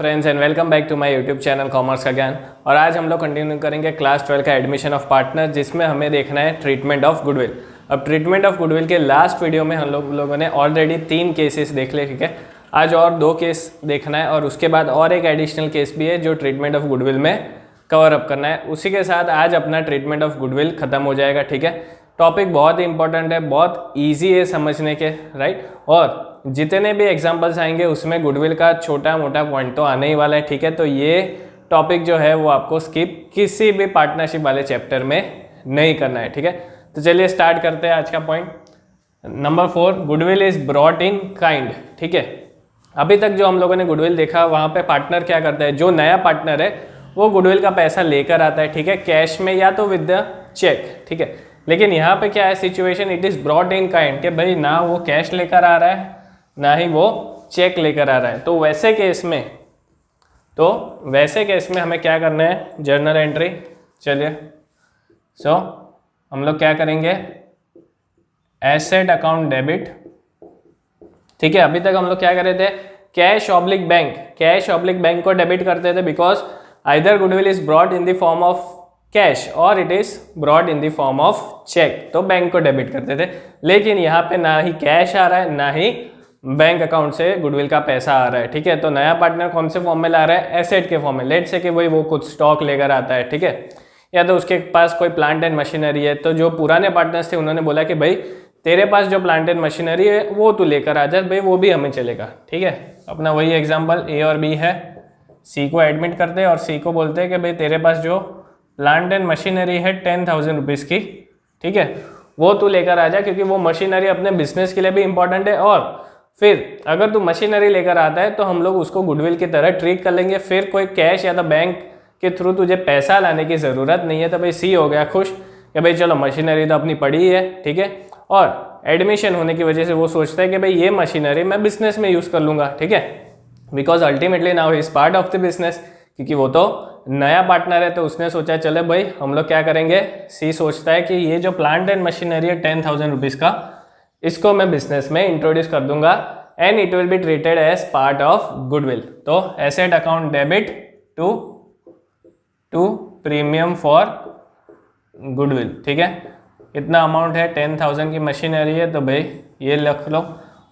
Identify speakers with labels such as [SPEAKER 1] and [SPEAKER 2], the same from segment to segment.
[SPEAKER 1] Friends and welcome back to my YouTube channel commerce का ज्ञान। और आज हम लोग कंटिन्यू करेंगे क्लास 12 का एडमिशन ऑफ पार्टनर, जिसमें हमें देखना है ट्रीटमेंट ऑफ गुडविल। अब ट्रीटमेंट ऑफ गुडविल के लास्ट वीडियो में हम लोगों ने ऑलरेडी 3 केसेस देख लिए, ठीक है। आज और 2 केस देखना है और उसके बाद और एक एडिशनल केस भी है जो ट्रीटमेंट ऑफ गुडविल में कवर अप करना है। उसी के साथ आज अपना ट्रीटमेंट ऑफ गुडविल खत्म हो जाएगा, ठीक है। टॉपिक बहुत ही इंपॉर्टेंट है, बहुत ईजी है समझने के, राइट। और जितने भी एग्जाम्पल्स आएंगे उसमें गुडविल का छोटा मोटा पॉइंट तो आने ही वाला है, ठीक है। तो ये टॉपिक जो है वो आपको स्किप किसी भी पार्टनरशिप वाले चैप्टर में नहीं करना है, ठीक है। तो चलिए स्टार्ट करते हैं आज का point number 4। Goodwill is brought in kind, ठीक है। अभी तक जो हम लोगों ने गुडविल देखा वहाँ पे पार्टनर क्या करता है, जो नया पार्टनर है वो गुडविल का पैसा लेकर आता है, ठीक है, कैश में या तो विद द चेक, ठीक है। लेकिन यहाँ पे क्या है situation, it is brought in kind कि भाई ना वो कैश लेकर आ रहा है ना ही वो चेक लेकर आ रहा है। तो वैसे केस में हमें क्या करना है, जर्नल एंट्री। चलिए हम लोग क्या करेंगे, एसेट अकाउंट डेबिट, ठीक है। अभी तक हम लोग क्या कर रहे थे, कैश ऑब्लिक बैंक को डेबिट करते थे, because either goodwill is brought in the form of cash और it is brought in the form of cheque, तो बैंक को डेबिट करते थे। लेकिन यहाँ पे ना ही कैश आ रहा है ना ही बैंक अकाउंट से गुडविल का पैसा आ रहा है, ठीक है। तो नया पार्टनर कौन से फॉर्म में ला रहा है, एसेट के फॉर्म में। लेट से कि भाई वो कुछ स्टॉक लेकर आता है, ठीक है, या तो उसके पास कोई प्लांट एंड मशीनरी है। तो जो पुराने पार्टनर्स थे उन्होंने बोला कि भाई तेरे पास जो प्लांट एंड मशीनरी है वो तू लेकर आ जा, भाई वो भी हमें चलेगा, ठीक है। अपना वही एग्जाम्पल ए और बी है, सी को एडमिट करते हैं और सी को बोलते हैं कि भाई तेरे पास जो प्लांट एंड मशीनरी है 10,000 रुपीज़ की, ठीक है, वो तू लेकर आ जा, क्योंकि वो मशीनरी अपने बिजनेस के लिए भी इंपॉर्टेंट है। और फिर अगर तू मशीनरी लेकर आता है तो हम लोग उसको गुडविल की तरह ट्रीट कर लेंगे। फिर कोई कैश या तो बैंक के थ्रू तुझे पैसा लाने की ज़रूरत नहीं है। तो भाई सी हो गया खुश कि भाई चलो मशीनरी तो अपनी पड़ी है, ठीक है। और एडमिशन होने की वजह से वो सोचता है कि भाई ये मशीनरी मैं बिजनेस में यूज़ कर लूँगा, ठीक है, because ultimately now is part of the business, क्योंकि वो तो नया पार्टनर है। तो उसने सोचा चले भाई हम लोग क्या करेंगे, सी सोचता है कि ये जो प्लांट एंड मशीनरी है 10,000 रुपीज़ का, इसको मैं बिजनेस में इंट्रोड्यूस कर दूंगा and it will be treated as part of goodwill. तो asset account debit to premium for goodwill, ठीक है। इतना अमाउंट है, 10,000 की मशीनरी है, तो भाई ये लिख लो।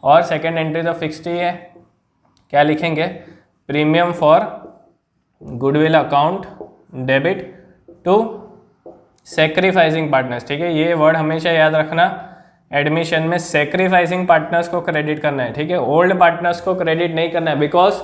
[SPEAKER 1] और सेकेंड एंट्री तो फिक्स्ड ही है, क्या लिखेंगे, premium for goodwill account debit to sacrificing partners, ठीक है। ये वर्ड हमेशा याद रखना, एडमिशन में सेक्रीफाइसिंग पार्टनर्स को क्रेडिट करना है, ठीक है, ओल्ड पार्टनर्स को क्रेडिट नहीं करना है। बिकॉज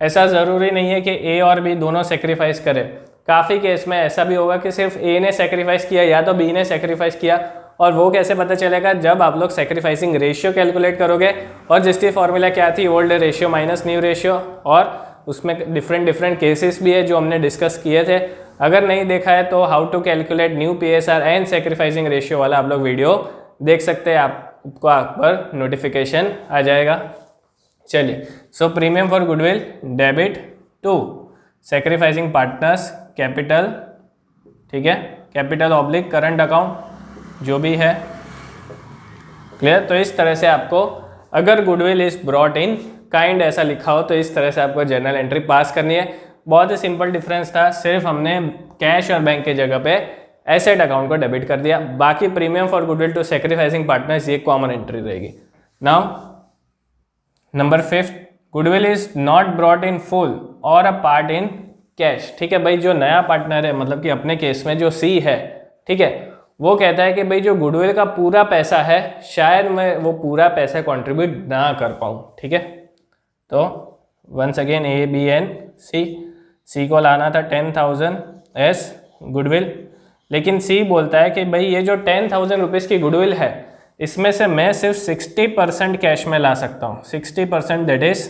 [SPEAKER 1] ऐसा ज़रूरी नहीं है कि ए और बी दोनों सेक्रीफाइस करें। काफ़ी केस में ऐसा भी होगा कि सिर्फ ए ने सेक्रीफाइस किया या तो बी ने सेक्रीफाइस किया। और वो कैसे पता चलेगा, जब आप लोग सेक्रीफाइसिंग रेशियो कैलकुलेट करोगे। और जिसकी फॉर्मूला क्या थी, old ratio minus new ratio, और उसमें डिफरेंट केसेस भी है जो हमने डिस्कस किए थे। अगर नहीं देखा है तो how to calculate new PSR and sacrificing ratio वाला आप लोग वीडियो देख सकते हैं, आपको आप पर नोटिफिकेशन आ जाएगा। चलिए premium for goodwill debit to sacrificing partners capital, ठीक है, कैपिटल ऑब्लिक करंट अकाउंट जो भी है, क्लियर। तो इस तरह से आपको, अगर goodwill is brought in kind ऐसा लिखा हो तो इस तरह से आपको जर्नल एंट्री पास करनी है। बहुत ही सिंपल डिफरेंस था, सिर्फ हमने कैश और बैंक की जगह पे एसेट अकाउंट को डेबिट कर दिया। बाकी premium for goodwill to sacrificing partners ये कॉमन एंट्री रहेगी। Now number 5, goodwill is not brought in full और अ पार्ट इन कैश, ठीक है। भाई जो नया पार्टनर है, मतलब कि अपने केस में जो सी है, ठीक है, वो कहता है कि भाई जो गुडविल का पूरा पैसा है शायद मैं वो पूरा पैसा कंट्रीब्यूट ना कर पाऊँ, ठीक है। तो once again A B and C को लाना था 10,000 एस गुडविल, लेकिन सी बोलता है कि भाई ये जो 10,000 रुपीज़ की गुडविल है इसमें से मैं सिर्फ 60% कैश में ला सकता हूँ। 60% that is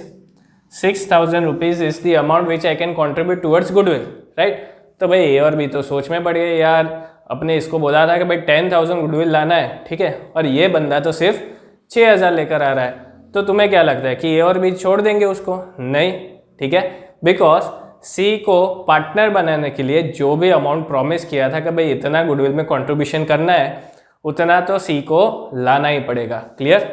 [SPEAKER 1] 6,000 rupees is the amount which I can contribute towards goodwill, right. तो भाई ए और बी तो सोच में पड़ गए, यार अपने इसको बोला था कि भाई 10,000 गुडविल लाना है, ठीक है, और ये बंदा तो सिर्फ 6,000 लेकर आ रहा है। तो तुम्हें क्या लगता है कि ए और बी छोड़ देंगे उसको? नहीं, ठीक है, बिकॉज सी को पार्टनर बनाने के लिए जो भी अमाउंट प्रॉमिस किया था कि भाई इतना गुडविल में कंट्रीब्यूशन करना है, उतना तो सी को लाना ही पड़ेगा, क्लियर।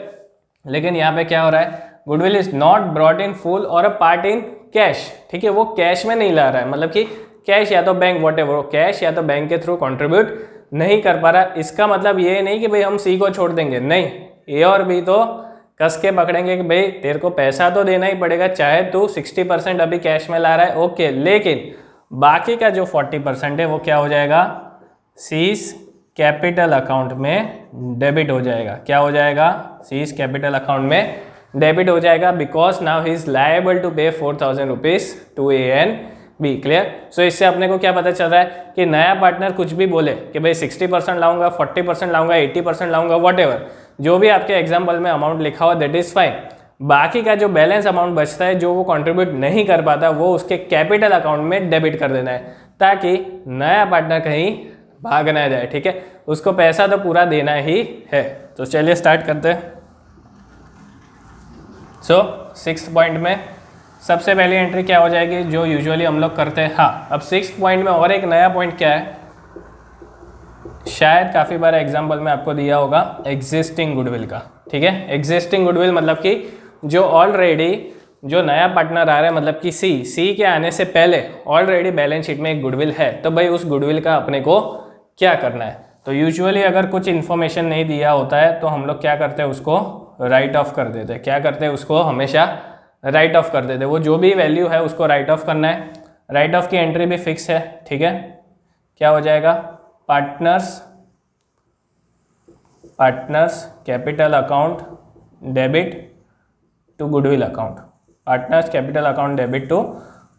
[SPEAKER 1] लेकिन यहाँ पे क्या हो रहा है, goodwill is not brought in full और अ पार्ट इन कैश, ठीक है, वो कैश में नहीं ला रहा है, मतलब कि कैश या तो बैंक वॉटेवर, कैश या तो बैंक के थ्रू कंट्रीब्यूट नहीं कर पा रहा। इसका मतलब ये नहीं कि भाई हम सी को छोड़ देंगे, नहीं, ए और बी तो कस के पकड़ेंगे कि भाई तेरे को पैसा तो देना ही पड़ेगा, चाहे तू 60% अभी कैश में ला रहा है, ओके, लेकिन बाकी का जो 40% है वो क्या हो जाएगा, सीज कैपिटल अकाउंट में डेबिट हो जाएगा। क्या हो जाएगा, सीज कैपिटल अकाउंट में डेबिट हो जाएगा, because now he is liable to pay 4000 rupees to A and B. Clear. So इससे अपने को क्या पता चल रहा है कि नया पार्टनर कुछ भी बोले कि भाई 60% लाऊंगा, 40% लाऊंगा, 80% लाऊंगा, वॉटेवर, जो भी आपके एग्जाम्पल में अमाउंट लिखा हो दैट इज फाइन। बाकी का जो बैलेंस अमाउंट बचता है, जो वो कंट्रीब्यूट नहीं कर पाता, वो उसके कैपिटल अकाउंट में डेबिट कर देना है, ताकि नया पार्टनर कहीं भाग ना जाए। ठीक है, उसको पैसा तो पूरा देना ही है। तो चलिए स्टार्ट करते हैं। सो 6th पॉइंट में सबसे पहली एंट्री क्या हो जाएगी, जो यूजुअली हम लोग करते हैं। हाँ, अब 6th पॉइंट में और एक नया पॉइंट क्या है, शायद काफ़ी बार एग्जाम्पल में आपको दिया होगा एग्जिस्टिंग गुडविल का। ठीक है, एग्जिस्टिंग गुडविल मतलब कि जो ऑलरेडी जो नया पार्टनर आ रहा है, मतलब कि सी के आने से पहले ऑलरेडी बैलेंस शीट में एक गुडविल है, तो भाई उस गुडविल का अपने को क्या करना है। तो यूजुअली अगर कुछ इन्फॉर्मेशन नहीं दिया होता है तो हम लोग क्या करते हैं, उसको राइट ऑफ कर देते हैं। क्या करते हैं, उसको हमेशा राइट ऑफ कर देते हैं। वो जो भी वैल्यू है उसको राइट ऑफ करना है। राइट ऑफ की एंट्री भी फिक्स है। ठीक है, क्या हो जाएगा, partners capital account debit to goodwill account, partners capital account debit to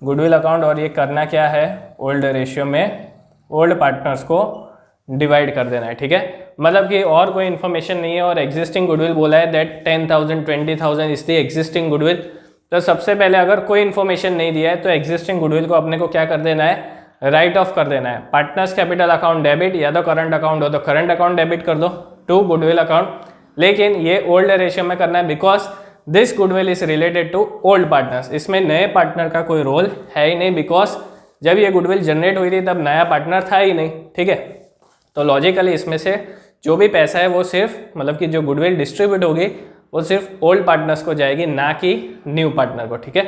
[SPEAKER 1] goodwill account. और ये करना क्या है, ओल्ड रेशियो में ओल्ड पार्टनर्स को डिवाइड कर देना है। ठीक है, मतलब कि और कोई इन्फॉर्मेशन नहीं है और एग्जिस्टिंग गुडविल बोला है that 10,000 20,000 is the existing goodwill. तो सबसे पहले अगर कोई इन्फॉर्मेशन नहीं दिया है तो एग्जिस्टिंग गुडविल को अपने को क्या कर देना है, राइट ऑफ कर देना है। पार्टनर्स कैपिटल अकाउंट डेबिट, या तो करंट अकाउंट हो तो करंट अकाउंट डेबिट कर दो टू गुडविल अकाउंट, लेकिन ये ओल्ड रेशियो में करना है, because this goodwill is related to old partners. इसमें नए पार्टनर का कोई रोल है ही नहीं, बिकॉज जब ये गुडविल जनरेट हुई थी तब नया पार्टनर था ही नहीं। ठीक है, तो लॉजिकली इसमें से जो भी पैसा है वो सिर्फ, मतलब कि जो गुडविल डिस्ट्रीब्यूट होगी वो सिर्फ ओल्ड पार्टनर्स को जाएगी, ना कि न्यू पार्टनर को। ठीक है,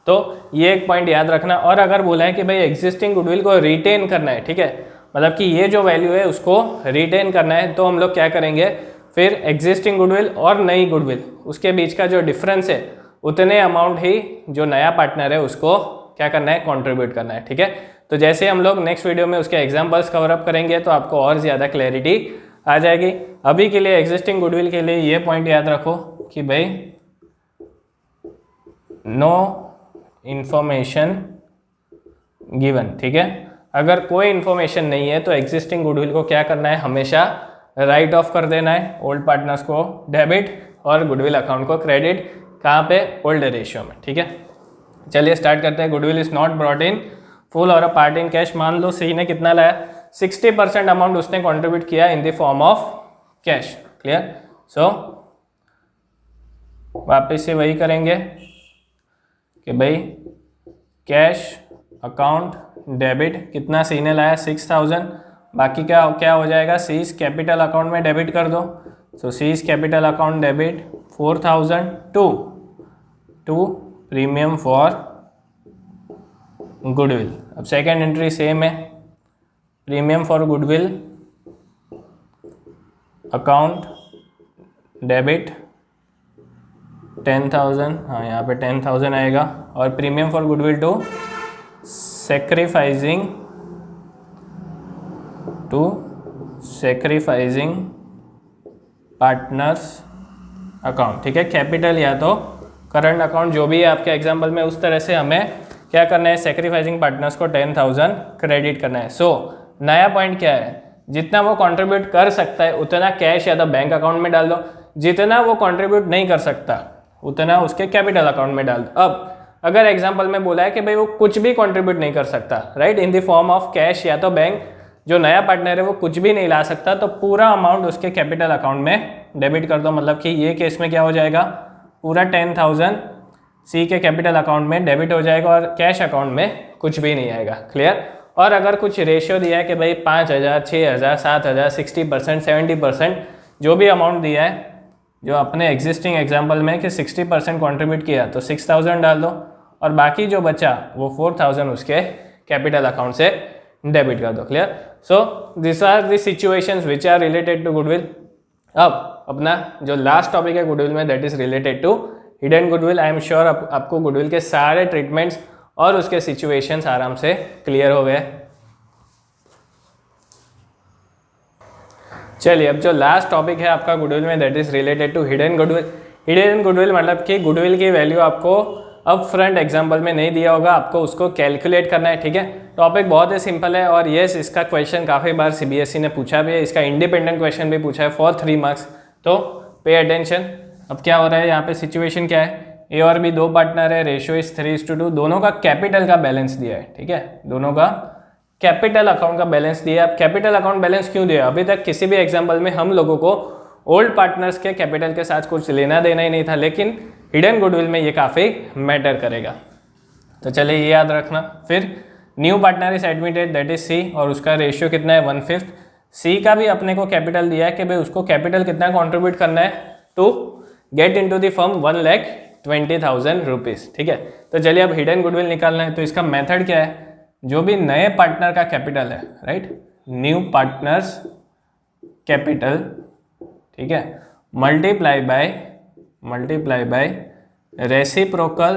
[SPEAKER 1] तो ये एक पॉइंट याद रखना। और अगर बोला है कि भाई एग्जिस्टिंग गुडविल को रिटेन करना है, ठीक है, मतलब कि ये जो वैल्यू है उसको रिटेन करना है, तो हम लोग क्या करेंगे, फिर एग्जिस्टिंग गुडविल और नई गुडविल उसके बीच का जो डिफरेंस है उतने अमाउंट ही जो नया पार्टनर है उसको क्या करना है, कंट्रीब्यूट करना है। ठीक है, तो जैसे हम लोग नेक्स्ट वीडियो में उसके एग्जांपल्स कवर अप करेंगे तो आपको और ज़्यादा क्लैरिटी आ जाएगी। अभी के लिए एग्जिस्टिंग गुडविल के लिए ये पॉइंट याद रखो कि भाई नो इन्फॉर्मेशन गिवन। ठीक है, अगर कोई इन्फॉर्मेशन नहीं है तो एग्जिस्टिंग गुडविल को क्या करना है, हमेशा राइट ऑफ कर देना है, ओल्ड पार्टनर्स को डेबिट और गुडविल अकाउंट को क्रेडिट। कहाँ पे, ओल्ड रेशियो में। ठीक है, चलिए स्टार्ट करते हैं। Goodwill is not brought in full और अ पार्ट इन कैश। मान लो सी ने कितना लाया, 60% अमाउंट उसने कंट्रीब्यूट किया in the form of cash. Clear. So वापस से वही करेंगे कि भाई कैश अकाउंट डेबिट, कितना सी ने लाया 6000, बाकी क्या क्या हो जाएगा, सीज कैपिटल अकाउंट में डेबिट कर दो। So C's capital account debit 4000 to premium for goodwill. अब सेकेंड एंट्री सेम है, premium for goodwill account debit 10,000, हाँ यहाँ पे 10,000 आएगा, और premium for goodwill to sacrificing partners account. ठीक है, कैपिटल या तो करंट अकाउंट जो भी है आपके एग्जाम्पल में, उस तरह से हमें क्या करना है, सैक्रिफाइसिंग पार्टनर्स को 10,000 क्रेडिट करना है। सो नया पॉइंट क्या है, जितना वो कंट्रीब्यूट कर सकता है उतना कैश या तो बैंक अकाउंट में डाल दो, जितना वो कंट्रीब्यूट नहीं कर सकता उतना उसके कैपिटल अकाउंट में डाल दो। अब अगर एग्जाम्पल में बोला है कि भाई वो कुछ भी कंट्रीब्यूट नहीं कर सकता, right, in the form of cash या तो बैंक, जो नया पार्टनर है वो कुछ भी नहीं ला सकता, तो पूरा अमाउंट उसके कैपिटल अकाउंट में डेबिट कर दो। मतलब कि ये केस में क्या हो जाएगा, पूरा 10,000 सी के कैपिटल अकाउंट में डेबिट हो जाएगा और कैश अकाउंट में कुछ भी नहीं आएगा। क्लियर। और अगर कुछ रेशियो दिया है कि भाई 5,000, 6,000, 7,000, 60%, 70%, जो भी अमाउंट दिया है, जो अपने एग्जिस्टिंग एग्जाम्पल में कि 60% कंट्रीब्यूट किया तो 6,000 डाल दो, और बाकी जो बचा वो 4000 उसके कैपिटल अकाउंट से डेबिट कर दो। Clear? So this are the situations which are related to goodwill. अब अपना जो लास्ट टॉपिक है गुडविल में, that is related to hidden goodwill. I am sure आपको गुडविल के सारे ट्रीटमेंट्स और उसके सिचुएशंस आराम से क्लियर हो गए। चलिए अब जो लास्ट टॉपिक है आपका गुडविल में, that is related to hidden goodwill. Hidden goodwill मतलब कि गुडविल की वैल्यू आपको अप फ्रंट एग्जाम्पल में नहीं दिया होगा, आपको उसको कैलकुलेट करना है। ठीक है, टॉपिक बहुत ही सिंपल है और यस इसका क्वेश्चन काफ़ी बार सीबीएसई ने पूछा भी है, इसका इंडिपेंडेंट क्वेश्चन भी पूछा है फॉर 3 मार्क्स। तो पे अटेंशन। अब क्या हो रहा है यहाँ पे, सिचुएशन क्या है, ए और बी 2 पार्टनर है, रेशियो इज 3:2, दोनों का कैपिटल का बैलेंस दिया है। ठीक है, दोनों का कैपिटल अकाउंट का बैलेंस दिया है। अब कैपिटल अकाउंट बैलेंस क्यों दिया? अभी तक किसी भी एग्जाम्पल में हम लोगों को ओल्ड पार्टनर्स के कैपिटल के साथ कुछ लेना देना ही नहीं था, लेकिन हिडन गुडविल में ये काफ़ी मैटर करेगा। तो चलिए ये याद रखना। फिर new partner is admitted, that is C, और उसका रेशियो कितना है 1/5। सी का भी अपने को कैपिटल दिया है कि भाई उसको कैपिटल कितना कंट्रीब्यूट करना है to get into the firm 1,20,000 rupees. ठीक है, तो चलिए अब हिडन गुडविल निकालना है। तो इसका मेथड क्या है, जो भी नए पार्टनर का कैपिटल है, राइट, न्यू पार्टनर्स कैपिटल, ठीक है, multiply by reciprocal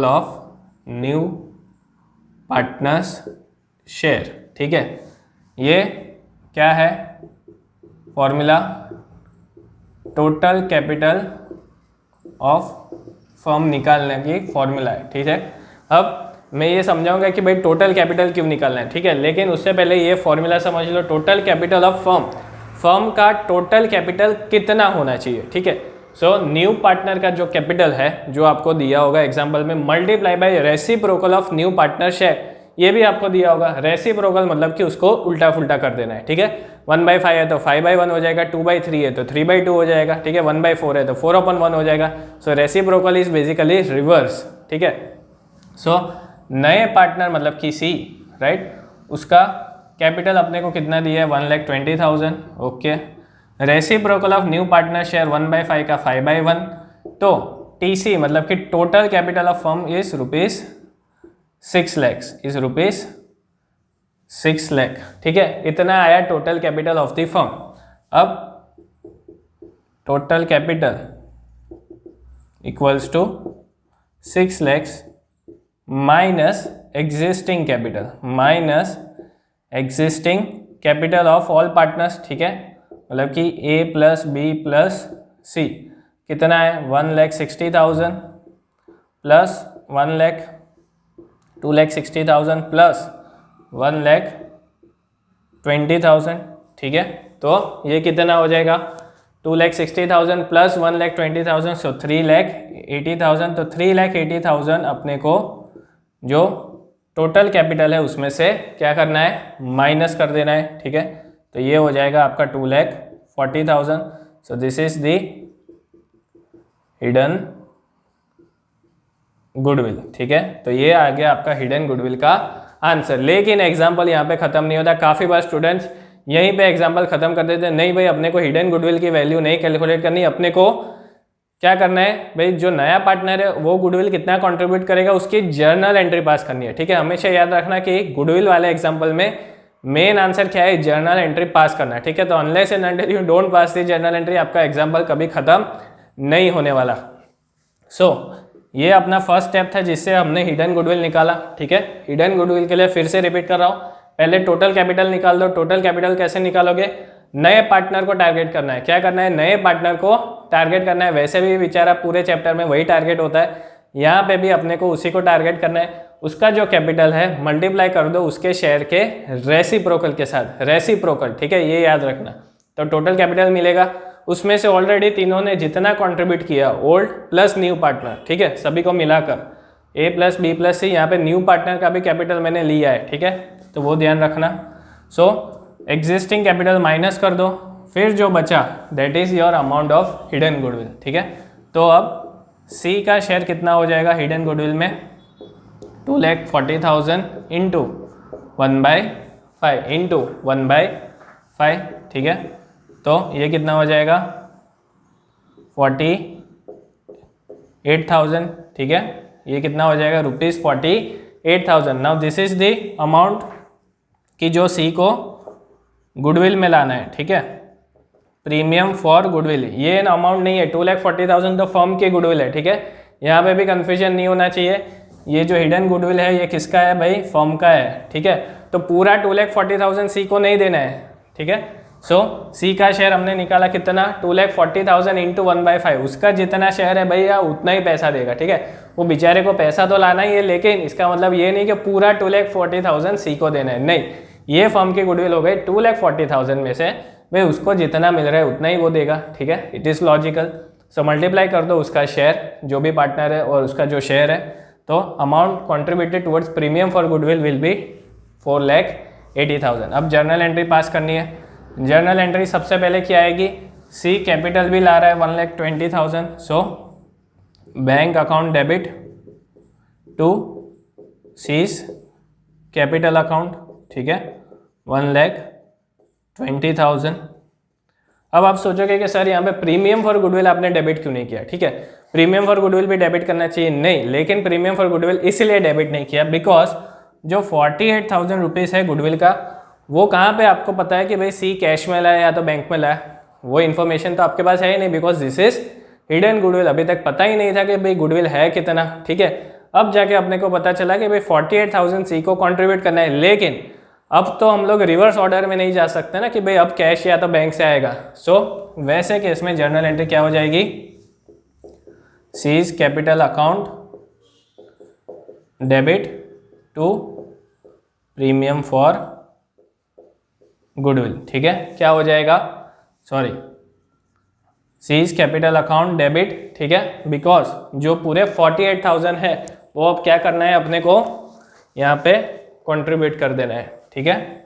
[SPEAKER 1] of new partners share. ठीक है, ये क्या है formula, total capital of firm निकालने की फॉर्मूला है। ठीक है, अब मैं ये समझाऊंगा कि भाई टोटल कैपिटल क्यों निकालना है। ठीक है, लेकिन उससे पहले ये फॉर्मूला समझ लो, टोटल कैपिटल ऑफ फर्म का टोटल कैपिटल कितना होना चाहिए। ठीक है, सो न्यू पार्टनर का जो कैपिटल है जो आपको दिया होगा एग्जांपल में, multiply by reciprocal of new partner share, ये भी आपको दिया होगा। रेसिप्रोकल मतलब कि उसको उल्टा फुल्टा कर देना है। ठीक है, 1/5 है तो 5/1 हो जाएगा, 2/3 है तो 3/2 हो जाएगा। ठीक है, 1/4 है तो 4/1 हो जाएगा। सो रेसिप्रोकल इज बेसिकली रिवर्स। ठीक है, सो नए पार्टनर मतलब कि सी, राइट, उसका कैपिटल अपने को कितना दिया है 1,20,000। Okay, reciprocal of new partner share 1/5 का 5/1, तो टीसी मतलब कि total capital of firm is rupees 6 lakh. ठीक है, इतना आया total capital of the firm. अब total capital equals to 6 lakh minus existing capital of all partners. ठीक है, मतलब कि A plus B plus C कितना है 1,60,000 प्लस 2,60,000 प्लस 1,20,000। ठीक है, तो ये कितना हो जाएगा 2,60,000 प्लस 1,20,000, सो 3,80,000। तो 3,80,000 अपने को जो टोटल कैपिटल है उसमें से क्या करना है, माइनस कर देना है। ठीक है, तो ये हो जाएगा आपका 2,40,000। So this is the hidden goodwill. ठीक है, तो ये आ गया आपका हिडन गुडविल का आंसर। लेकिन एग्जाम्पल यहाँ पे खत्म नहीं होता। काफ़ी बार स्टूडेंट्स यहीं पे एग्जाम्पल खत्म कर देते हैं। नहीं भाई, अपने को हिडन गुडविल की वैल्यू नहीं कैलकुलेट करनी, अपने को क्या करना है भाई, जो नया पार्टनर है वो गुडविल कितना कंट्रीब्यूट करेगा उसकी जर्नल एंट्री पास करनी है। ठीक है, हमेशा याद रखना कि गुडविल वाले एग्जाम्पल में मेन आंसर क्या है, जर्नल एंट्री पास करना है। ठीक है, तो unless and until you don't pass the journal entry, आपका एग्जाम्पल कभी खत्म नहीं होने वाला। सो ये अपना फर्स्ट स्टेप था जिससे हमने हिडन गुडविल निकाला। ठीक है, हिडन गुडविल के लिए फिर से रिपीट कर रहा हूँ, पहले टोटल कैपिटल निकाल दो। टोटल कैपिटल कैसे निकालोगे, नए पार्टनर को टारगेट करना है। क्या करना है, नए पार्टनर को टारगेट करना है। वैसे भी बेचारा पूरे चैप्टर में वही टारगेट होता है, यहाँ पे भी अपने को उसी को टारगेट करना है। उसका जो कैपिटल है मल्टीप्लाई कर दो उसके शेयर के रेसिप्रोकल के साथ, रेसिप्रोकल। ठीक है, ये याद रखना। तो टोटल कैपिटल मिलेगा, उसमें से ऑलरेडी तीनों ने जितना कंट्रीब्यूट किया, ओल्ड प्लस न्यू पार्टनर, ठीक है, सभी को मिलाकर ए प्लस बी प्लस सी, यहाँ पे न्यू पार्टनर का भी कैपिटल मैंने लिया है। ठीक है, तो वो ध्यान रखना। सो एग्जिस्टिंग कैपिटल माइनस कर दो, फिर जो बचा that is your amount of hidden goodwill. ठीक है, तो अब सी का शेयर कितना हो जाएगा हिडन गुडविल में, 2,40,000 इंटू 1/5 इंटू 1/5। ठीक है, तो ये कितना हो जाएगा 40 8,000, ठीक है, ये कितना हो जाएगा ₹48,000। Now this is the amount कि जो सी को गुडविल में लाना है, ठीक है, प्रीमियम फॉर गुडविल। ये अमाउंट नहीं है, 2,40,000 तो फर्म की गुडविल है, ठीक है, यहाँ पे भी कंफ्यूजन नहीं होना चाहिए। ये जो हिडन गुडविल है ये किसका है भाई, फर्म का है, ठीक है, तो पूरा 2,40,000 सी को नहीं देना है, ठीक है। सो सी का शेयर हमने निकाला कितना, 2,40,000 इंटू 1/5, उसका जितना शेयर है भैया उतना ही पैसा देगा, ठीक है। वो बेचारे को पैसा तो लाना ही है, लेकिन इसका मतलब ये नहीं कि पूरा 2,40,000 सी को देना है, नहीं, ये फर्म की गुडविल हो गई 2,40,000 में से भाई उसको जितना मिल रहा है उतना ही वो देगा, ठीक है, it is logical. So multiply कर दो उसका शेयर जो भी पार्टनर है और उसका जो शेयर है, तो amount contributed towards premium for goodwill will be 4,80,000। अब जर्नल एंट्री पास करनी है। जर्नल एंट्री सबसे पहले क्या आएगी, सी कैपिटल भी ला रहा है 1,20,000, so bank account debit to C's capital account, ठीक है, 1,20,000। अब आप सोचोगे कि सर यहाँ पे प्रीमियम फॉर गुडविल आपने डेबिट क्यों नहीं किया, ठीक है, प्रीमियम फॉर गुडविल भी डेबिट करना चाहिए, नहीं, लेकिन प्रीमियम फॉर गुडविल इसलिए डेबिट नहीं किया बिकॉज जो 48,000 रुपीज़ है गुडविल का, वो कहाँ पे आपको पता है कि भाई सी कैश में लाया या तो बैंक में लाया, वो इन्फॉर्मेशन तो आपके पास है ही नहीं, because this is hidden goodwill. अभी तक पता ही नहीं था कि भाई गुडविल है कितना, ठीक है, अब जाके अपने को पता चला कि भाई 48,000 सी को कॉन्ट्रीब्यूट करना है, लेकिन अब तो हम लोग रिवर्स ऑर्डर में नहीं जा सकते ना कि भाई अब कैश या तो बैंक से आएगा। सो वैसे केस में जर्नल एंट्री क्या हो जाएगी, C's capital account debit to premium for goodwill, ठीक है, क्या हो जाएगा, sorry, C's capital account debit, ठीक है, बिकॉज जो पूरे 48,000 है वो अब क्या करना है अपने को यहाँ पे कंट्रीब्यूट कर देना है, ठीक है,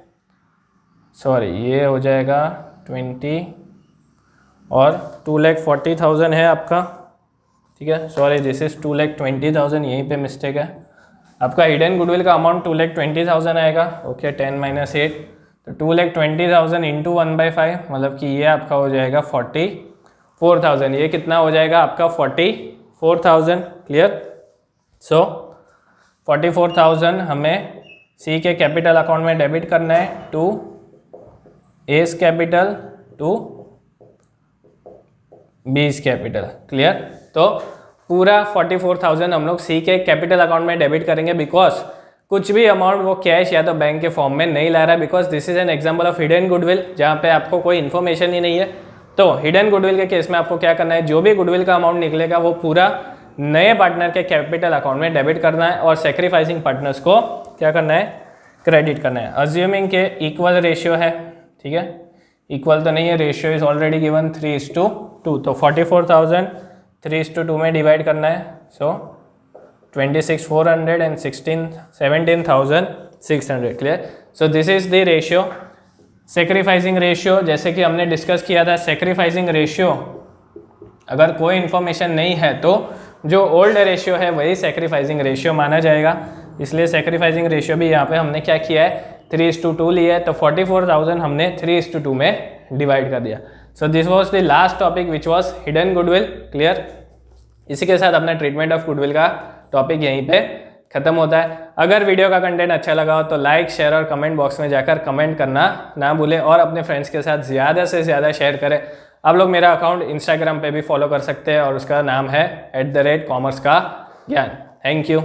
[SPEAKER 1] सॉरी ये हो जाएगा 20 और 2,40,000 है आपका, ठीक है, सॉरी दिस इज 2,20,000, यहीं पे मिस्टेक है, आपका हिडन गुडविल का अमाउंट 2,20,000 आएगा, ओके, 10 - 8, तो 2,20,000 इंटू 1/5, मतलब कि ये आपका हो जाएगा 44,000, ये कितना हो जाएगा आपका 44,000, क्लियर। सो 44,000 हमें सी के कैपिटल अकाउंट में डेबिट करना है to S capital to B's capital, clear. तो पूरा 44,000 हम लोग सी के कैपिटल अकाउंट में डेबिट करेंगे बिकॉज कुछ भी अमाउंट वो कैश या तो बैंक के फॉर्म में नहीं ला रहा है, because this is an example of hidden goodwill जहाँ पे आपको कोई इन्फॉर्मेशन ही नहीं है। तो हिडन गुडविल के केस में आपको क्या करना है, जो भी गुडविल का अमाउंट निकलेगा वो पूरा नए पार्टनर के कैपिटल अकाउंट में डेबिट करना है और सेक्रीफाइसिंग पार्टनर्स को क्या करना है, क्रेडिट करना है। अज्यूमिंग के इक्वल रेशियो है, ठीक है, इक्वल तो नहीं है, रेशियो इज ऑलरेडी गिवन 3:2, तो 44,000 3:2 में डिवाइड करना है, सो 26,400 and 17,600, clear. So this is the ratio. Sacrificing ratio जैसे कि हमने डिस्कस किया था, सेक्रीफाइसिंग रेशियो अगर कोई इन्फॉर्मेशन नहीं है तो जो ओल्ड रेशियो है वही सेक्रीफाइसिंग रेशियो माना जाएगा, इसलिए सेक्रीफाइसिंग रेशियो भी यहाँ पे हमने क्या किया है, 3:2 लिया है, तो 44,000 हमने 3:2 में डिवाइड कर दिया। So this was the last topic which was hidden goodwill, clear. इसी के साथ अपना ट्रीटमेंट ऑफ गुडविल का टॉपिक यहीं पे खत्म होता है। अगर वीडियो का कंटेंट अच्छा लगा हो तो लाइक, शेयर और कमेंट बॉक्स में जाकर कमेंट करना ना भूलें और अपने फ्रेंड्स के साथ ज़्यादा से ज़्यादा शेयर करें। आप लोग मेरा अकाउंट इंस्टाग्राम पे भी फॉलो कर सकते हैं और उसका नाम है @commerce का ज्ञान। Thank you.